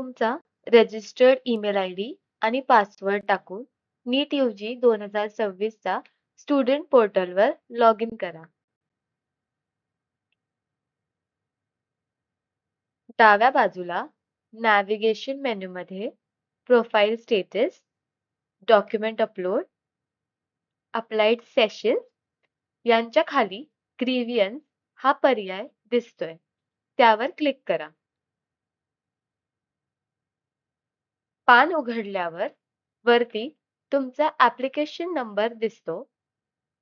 तुमचा registered email ID आणि password टाकून नीट UG 2026 चा स्टुडंट पोर्टलवर लॉग इन करा. डाव्या बाजूला नॅव्हिगेशन मेनूमध्ये profile status, document upload, applied session यांच्या खाली ग्रीव्हियन्स हा पर्याय दिसतोय. त्यावर क्लिक करा. पान उघडल्यावर वरती तुमचा ॲप्लिकेशन नंबर दिसतो.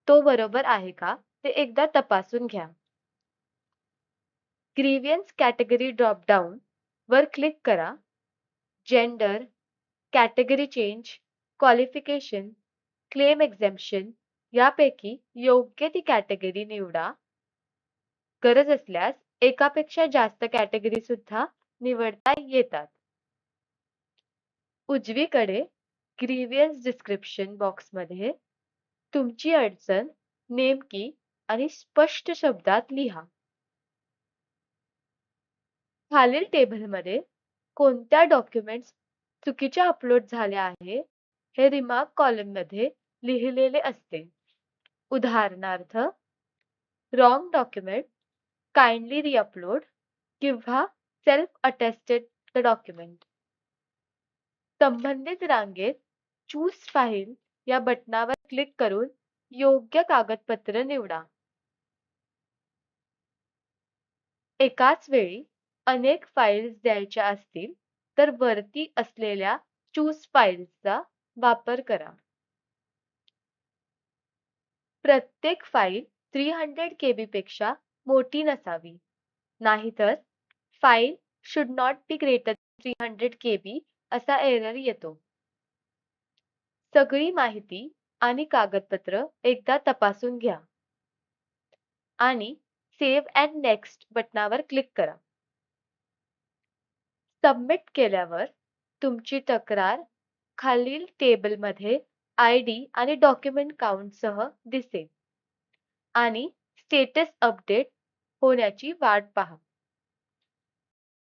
तो बरोबर आहे का ते एकदा तपासून घ्या. ग्रीव्हियन्स कॅटेगरी ड्रॉपडाउन वर क्लिक करा. Gender, category change, qualification, claim exemption यापैकी योग्य ती कॅटेगरी निवडा. गरज असल्यास एकापेक्षा जास्त कॅटेगरी सुद्धा निवडता येतात. उजवीकडे ग्रीव्हियन्स डिस्क्रिप्शन बॉक्समध्ये तुमची अडचण नेमकी आणि स्पष्ट शब्दात लिहा. खालील टेबलमध्ये कोणत्या डॉक्युमेंट्स चुकीच्या अपलोड झाल्या आहे हे रिमार्क कॉलममध्ये लिहिलेले असते. उदाहरणार्थ, रॉंग डॉक्युमेंट, काइंडली रिअपलोड किंवा सेल्फ अटेस्टेड द डॉक्युमेंट. संबंधित रांगेत चूज फाईल या बटणावर क्लिक करून योग्य कागदपत्र निवडा. एकाच वेळी अनेक फाईल्स द्यायच्या असतील तर वरती असलेल्या चूज फाईल्सचा वापर करा. प्रत्येक फाईल 300 KB पेक्षा मोठी नसावी, नाहीतर file should not be greater than 300 KB असा एरर येतो. सगळी माहिती आणि कागदपत्र एकदा तपासून घ्या आणि सेव्ह अँड नेक्स्ट बटणावर क्लिक करा. सबमिट केल्यावर तुमची तक्रार खालील टेबलमध्ये ID आणि डॉक्युमेंट काउंटसह दिसेल आणि स्टेटस अपडेट होण्याची वाट पहा.